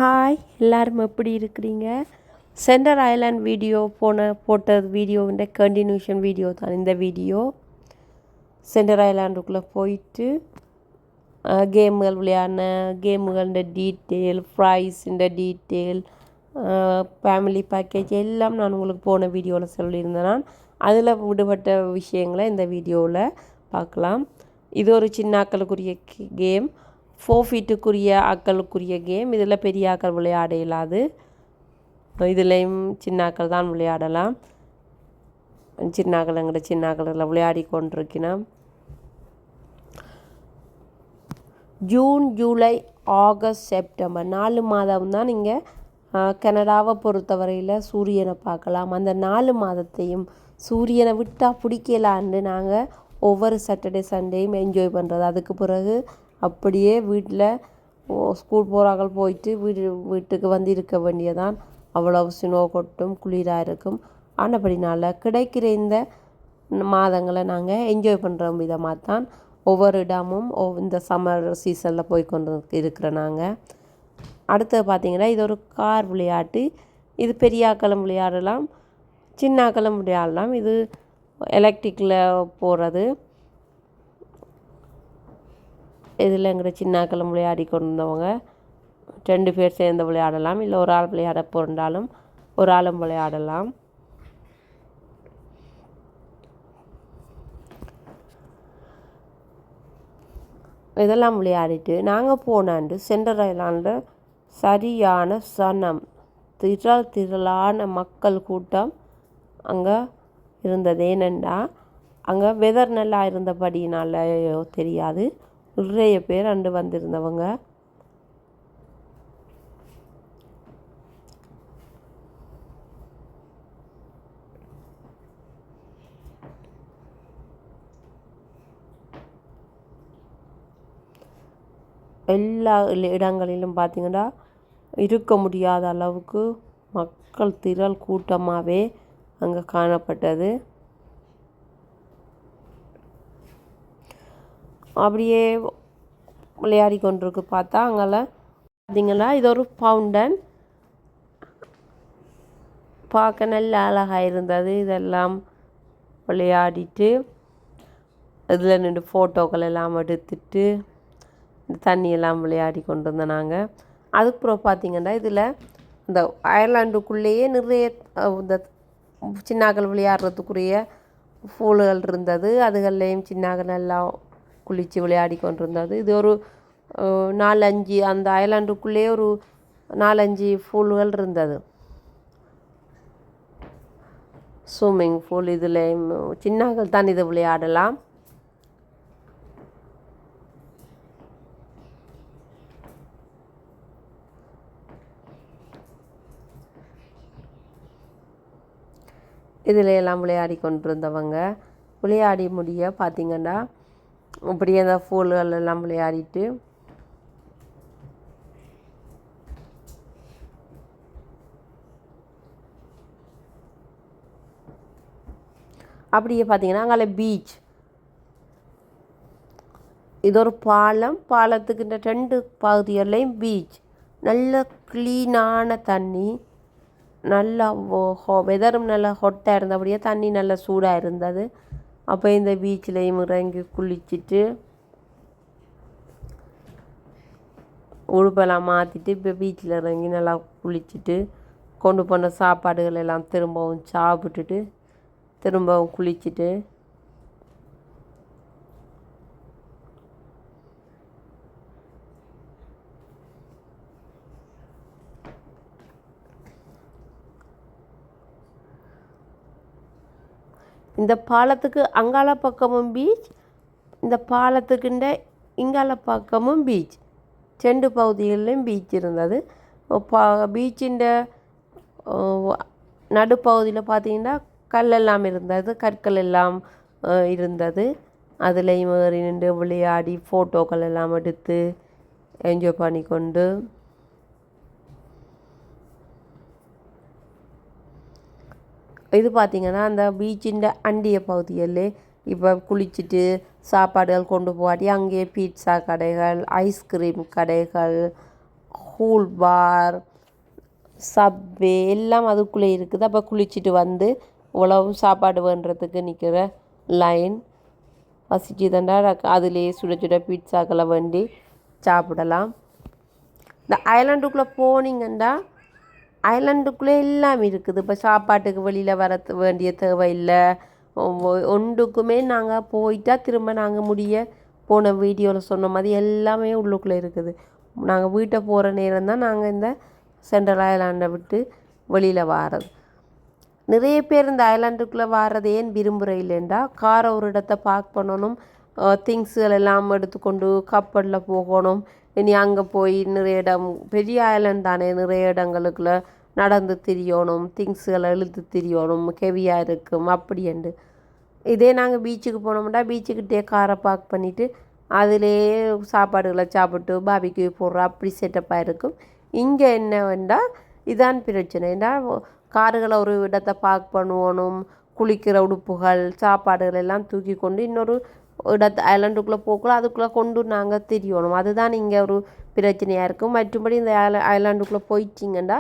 Hi எல்லாரும் எப்படி இருக்கிறீங்க? சென்டர் ஐலாண்ட் வீடியோ போட்ட வீடியோவிൻ്റെ கண்டினியூஷன் வீடியோ தான் இந்த வீடியோ. சென்டர் ஐலாண்டுக்குள்ளே போயிட்டு கேமுகள் விளையாடின கேமுகளோட டீட்டெயில், ப்ரைஸுன்ற டீட்டெயில், ஃபேமிலி பேக்கேஜ் எல்லாம் நான் உங்களுக்கு போன வீடியோவில் சொல்லியிருந்தேன். நான் அதில் விடுபட்ட விஷயங்களை இந்த வீடியோவில் பார்க்கலாம். இது ஒரு சின்ன ஆக்களுக்குரிய கேம், 4 ஃபீட்டுக்குரிய ஆக்களுக்குரிய கேம். இதில் பெரிய ஆக்கள் விளையாட இயலாது, இதுலேயும் சின்ன ஆக்கள் தான் விளையாடலாம். சின்ன ஆக்கள் எங்கிட்ட சின்ன ஆக்களில் விளையாடி கொண்டிருக்கணும். ஜூன், ஜூலை, ஆகஸ்ட், செப்டம்பர் 4 மாதம் தான் நீங்கள் கனடாவை பொறுத்தவரையில் சூரியனை பார்க்கலாம். அந்த 4 மாதத்தையும் சூரியனை விட்டால் பிடிக்கலான்னு நாங்கள் ஒவ்வொரு சாட்டர்டே சண்டேயும் என்ஜாய் பண்ணுறது. அதுக்கு பிறகு அப்படியே வீட்டில் ஸ்கூல் போகிறார்கள் போயிட்டு வீட்டுக்கு வந்து இருக்க வேண்டியதான். அவ்வளவு ஸ்னோ கொட்டும், குளிராக இருக்கும். ஆனபடினால கிடைக்கிற இந்த மாதங்களை நாங்கள் என்ஜாய் பண்ணுற விதமாக தான் ஒவ்வொரு இடமும் இந்த சம்மர் சீசனில் போய் கொண்டு இருக்கிற நாங்கள். அடுத்தது பார்த்திங்கன்னா இது ஒரு கார் விளையாட்டு. இது பெரியாக்களும் விளையாடலாம், சின்னாக்களும் விளையாடலாம். இது எலக்ட்ரிக்கில் போகிறது. இதில் எங்கிட்ட சின்னாக்களும் விளையாடி கொண்டிருந்தவங்க 2 பேர் சேர்ந்து விளையாடலாம். இல்லை ஒரு ஆள் விளையாட போஇருந்தாலும் ஒரு ஆளும் விளையாடலாம். இதெல்லாம் விளையாடிட்டு நாங்கள் போனாண்டு சென்டர் ஐலாண்டில் சரியான சனம், திரளான மக்கள் கூட்டம் அங்கே இருந்தது. ஏனெண்டா அங்கே வெதர் நல்லா இருந்தபடினால தெரியாது, நிறைய பேர் அண்டு வந்திருந்தவங்க. எல்லா இடங்களிலும் பார்த்திங்கன்னா இருக்க முடியாத அளவுக்கு மக்கள் திரள் கூட்டமாகவே அங்கே காணப்பட்டது. அப்படியே விளையாடி கொண்டிருக்கு பார்த்தா அங்கெல்லாம் பார்த்திங்கன்னா இது ஒரு ஃபவுண்டன், பார்க்க நல்ல அழகாக இருந்தது. இதெல்லாம் விளையாடிட்டு இதில் நின்று ஃபோட்டோக்கள் எல்லாம் எடுத்துட்டு தண்ணியெல்லாம் விளையாடி கொண்டு இருந்தோம் நாங்கள். அதுக்கப்புறம் பார்த்திங்கன்னா இதில் இந்த அயர்லாண்டுக்குள்ளேயே நிறைய இந்த சின்னாக்கள் விளையாடுறதுக்குரிய பூல்கள் இருந்தது. அதுகள்லேயும் சின்னாக்கள் எல்லாம் குளித்து விளையாடி கொண்டிருந்தது. இது ஒரு 4-5 அந்த அயர்லாண்டுக்குள்ளேயே ஒரு 4-5 பூல்கள் இருந்தது, ஸ்விம்மிங் பூல். இதுலேயும் சின்னாக்கள் தான் இது விளையாடலாம். இதில் எல்லாம் விளையாடி கொண்டிருந்தவங்க விளையாடி முடிய பார்த்திங்கன்னா இப்படியே அந்த பூல்கள் எல்லாம் விளையாடிட்டு அப்படியே பார்த்திங்கன்னா அங்கே பீச். இது ஒரு பாலம், பாலத்துக்கு இந்த 2 பகுதிகள்லையும் பீச். நல்ல க்ளீனான தண்ணி, நல்லா வெதரும் நல்லா ஹொட்டாக இருந்தபடியே தண்ணி நல்லா சூடாக இருந்தது. அப்போ இந்த பீச்சிலையும் இறங்கி குளிச்சுட்டு உடுப்பெல்லாம் மாற்றிட்டு இப்போ பீச்சில் இறங்கி நல்லா குளிச்சுட்டு கொண்டு போன சாப்பாடுகள் எல்லாம் திரும்பவும் சாப்பிட்டுட்டு திரும்பவும் குளிச்சுட்டு இந்த பாலத்துக்கு அங்கால பக்கமும் பீச், இந்த பாலத்துக்குண்ட இங்கால பக்கமும் பீச். 2 பகுதிகளிலும் பீச் இருந்தது. பீச்சிൻ്റെ நடுப்பகுதியில் பார்த்திங்கன்னா கல்லெல்லாம் இருந்தது, கற்கள் எல்லாம் இருந்தது. அதுலேயும் ஏறி நின்று விளையாடி ஃபோட்டோக்கள் எல்லாம் எடுத்து என்ஜாய் பண்ணி கொண்டு இது பார்த்திங்கன்னா அந்த பீச்சிൻ്റെ அண்டிய பகுதியில் இப்போ குளிச்சுட்டு சாப்பாடுகள் கொண்டு போகாட்டி அங்கேயே பீட்சா கடைகள், ஐஸ்கிரீம் கடைகள், கூல் பார், சப்வே எல்லாம் அதுக்குள்ளே இருக்குது. அப்போ குளிச்சுட்டு வந்து உழவும் சாப்பாடு வேண்டுறதுக்கு நிற்கிற லைன். பசிச்சு தண்டா அதிலே சுட சுட பீட்சாக்களை வேண்டி சாப்பிடலாம். இந்த ஐலாண்டுக்குள்ளே போனீங்கன்னா ஐலாண்டுக்குள்ளே எல்லாம் இருக்குது. இப்போ சாப்பாட்டுக்கு வெளியில் வர வேண்டிய தேவையில்லை. ஒன்றுக்குமே நாங்கள் போயிட்டால் திரும்ப நாங்கள் போன வீடியோவில் சொன்ன மாதிரி எல்லாமே உள்ளுக்குள்ளே இருக்குது. நாங்கள் வீட்டை போகிற நேரம் தான் நாங்கள் இந்த சென்ட்ரல் ஐலாண்டை விட்டு வெளியில் வாரது. நிறைய பேர் இந்த ஐலாண்டுக்குள்ளே வாரது ஏன் விரும்புகிற இல்லைண்டா, காரை ஒரு இடத்த பார்க் பண்ணணும், திங்ஸுகள் எல்லாம் எடுத்துக்கொண்டு கப்பலில் போகணும். இனி அங்கே போய் நிறைய இடம், பெரிய ஐலாண்ட் தானே, நிறைய இடங்களுக்குள்ள நடந்து திரியணும், திங்ஸுகளை இழுத்து திரியணும், ஹெவியாக இருக்கும் அப்படின்ட்டு. இதே நாங்கள் பீச்சுக்கு போனோம்னா பீச்சுக்கிட்டே காரை பார்க் பண்ணிவிட்டு அதிலே சாப்பாடுகளை சாப்பிட்டு பாபிக்கு போடுறோம், அப்படி செட்டப்பாக இருக்கும். இங்கே என்ன வேண்டால் இதான் பிரச்சனை. ஏன்னால் காருகளை ஒரு இடத்தை பார்க் பண்ணுவோனும், குளிக்கிற உடுப்புகள் சாப்பாடுகள் எல்லாம் தூக்கி கொண்டு இன்னொரு இடத்து ஐலாண்டுக்குள்ளே போக்குள்ள அதுக்குள்ளே கொண்டு நாங்கள் திரியணும். அதுதான் இங்கே ஒரு பிரச்சனையாக இருக்கும். மற்றபடி இந்த ஐலாண்டுக்குள்ளே போயிட்டிங்கன்னா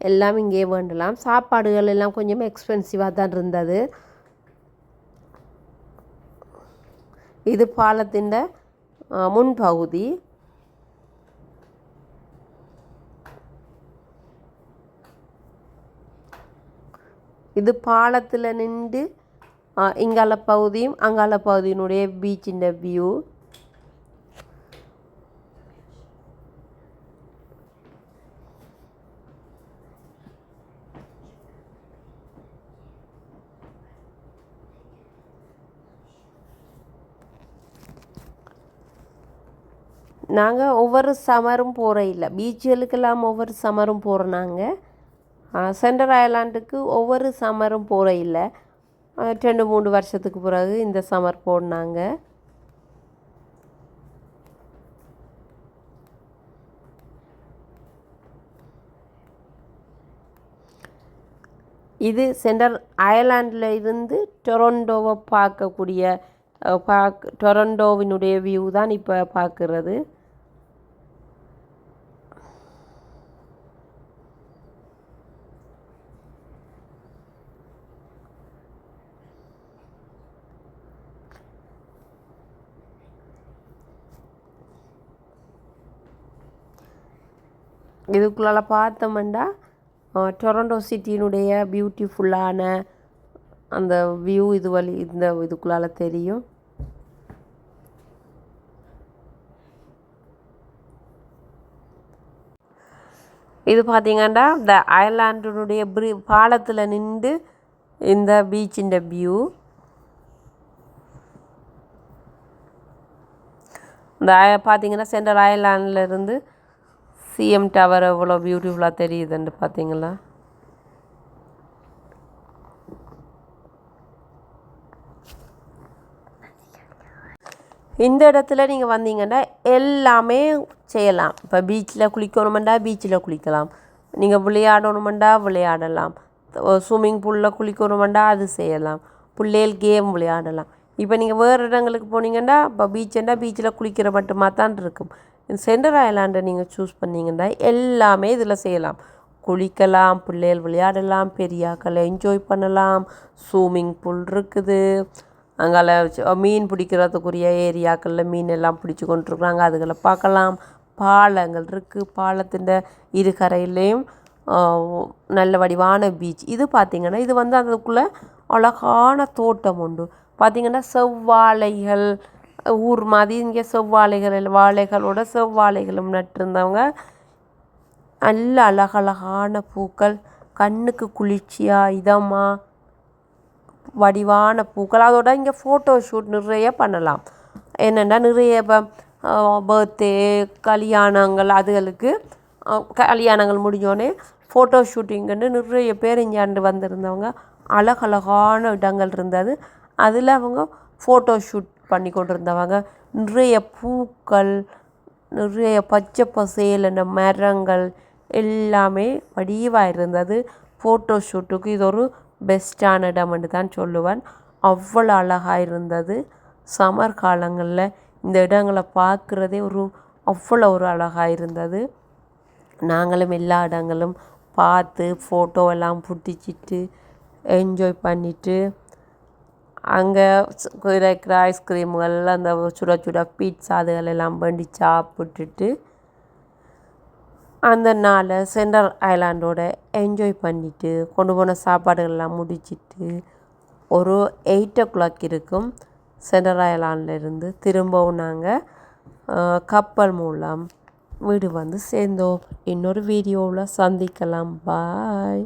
எல்லாம் இங்கே வேண்டலாம். சாப்பாடுகள் எல்லாம் கொஞ்சம் எக்ஸ்பென்சிவாக தான் இருந்தது. இது பாலத்தின் முன்பகுதி. இது பாலத்தில் நின்று இங்கால பகுதியும் அங்கால பகுதியினுடைய பீச்சின் வியூ. நாங்கள் ஒவ்வொரு சம்மரும் போகிற இல்லை, பீச்சுகளுக்கெல்லாம் ஒவ்வொரு சம்மரும் போகிறோம். நாங்கள் சென்ட்ரல் ஐலாண்டுக்கு ஒவ்வொரு சம்மரும் போகிற இல்லை, 2-3 வருஷத்துக்கு பிறகு இந்த சம்மர் போனாங்க. இது சென்ட்ரல் ஐலாண்டில் இருந்து டொரண்டோவை பார்க்கக்கூடிய டொரண்டோவினுடைய வியூ தான் இப்போ பார்க்குறது. இதுக்குள்ளால பார்த்தோம்னா டொரண்டோ சிட்டியினுடைய பியூட்டிஃபுல்லான அந்த வியூ இந்த இதுக்குள்ளால தெரியும். இது பார்த்திங்கன்னா இந்த ஐலாண்டினுடைய பாலத்தில் நின்று இந்த பீச்சின் வியூ. இந்த பார்த்திங்கன்னா சென்ட்ரல் ஐலாண்டில் இருந்து சிஎம் டவர் எவ்வளோ பியூட்டிஃபுல்லாக தெரியுதுன்னு பார்த்தீங்களா. இந்த இடத்துல நீங்கள் வந்தீங்கன்னா எல்லாமே செய்யலாம். இப்போ பீச்சில் குளிக்கணுமெண்டா பீச்சில் குளிக்கலாம், நீங்கள் விளையாடணுமெண்டா விளையாடலாம், ஸ்விம்மிங் பூலில் குளிக்கணுமெண்டா அது செய்யலாம், பிள்ளைகள் கேம் விளையாடலாம். இப்போ நீங்கள் வேறு இடங்களுக்கு போனீங்கன்னா இப்போ பீச்சில் குளிக்கிற மட்டுமா தான் இருக்கும். சென்ட்ரல் ஐலாண்டை நீங்கள் சூஸ் பண்ணிங்கன்னா எல்லாமே இதில் செய்யலாம், குளிக்கலாம், பிள்ளைகள் விளையாடலாம், பெரியாக்களை என்ஜாய் பண்ணலாம், ஸ்விம்மிங் பூல் இருக்குது, அங்கால மீன் பிடிக்கிறதுக்குரிய ஏரியாக்களில் மீன் எல்லாம் பிடிச்சி கொண்டுருக்குறாங்க, அதுகளை பார்க்கலாம். பாலங்கள் இருக்குது, பாலத்தின் இரு கரையிலையும் நல்ல வடிவான பீச். இது பார்த்திங்கன்னா இது அதுக்குள்ளே அழகான தோட்டம் உண்டு. பார்த்திங்கன்னா செவ்வாழைகள் ஊர் மாதிரி இங்கே வாழைகளோட செவ்வாழைகளும் நட்டிருந்தவங்க. நல்ல அழகழகான பூக்கள், கண்ணுக்கு குளிர்ச்சியாக இதமாக வடிவான பூக்கள். அதோட இங்கே ஃபோட்டோ ஷூட் நிறைய பண்ணலாம். என்னென்னா நிறைய இப்போ பர்த்டே கல்யாணங்கள் அதுகளுக்கு கல்யாணங்கள் முடிஞ்சோடனே ஃபோட்டோ ஷூட்டிங்குன்னு நிறைய பேர் இங்கேண்டு வந்திருந்தவங்க. அழகழகான இடங்கள் இருந்தது, அதில் அவங்க ஃபோட்டோ ஷூட் பண்ணி கொண்டு இருந்தவங்க. நிறைய பூக்கள், நிறைய பச்சை பசேலான மரங்கள் எல்லாமே வடிவாக இருந்தது. ஃபோட்டோ ஷூட்டுக்கு இது ஒரு பெஸ்ட்டான இடம்னு தான் சொல்லுவேன். அவ்வளோ அழகாக இருந்தது. சம்மர் காலங்களில் இந்த இடங்களை பார்க்குறதே அவ்வளோ ஒரு அழகாக இருந்தது. நாங்களும் எல்லா இடங்களும் பார்த்து ஃபோட்டோ எல்லாம் பிடிச்சிட்டு என்ஜாய் பண்ணிவிட்டு அங்கே இருக்கிற ஐஸ்கிரீம்கள் அந்த சுட சுட பீட்சா அதுகள் எல்லாம் பண்ணி சாப்பிட்டுட்டு அந்த நாளை சென்ட்ரல் ஐலாண்டோட என்ஜாய் பண்ணிவிட்டு கொண்டு போன சாப்பாடுகள்லாம் முடிச்சிட்டு ஒரு 8 o'clock இருக்கும் சென்ட்ரல் ஐலாண்ட்லேருந்து திரும்பவும் நாங்கள் கப்பல் மூலம் வீடு வந்து சேர்ந்தோம். இன்னொரு வீடியோவில் சந்திக்கலாம். பாய்.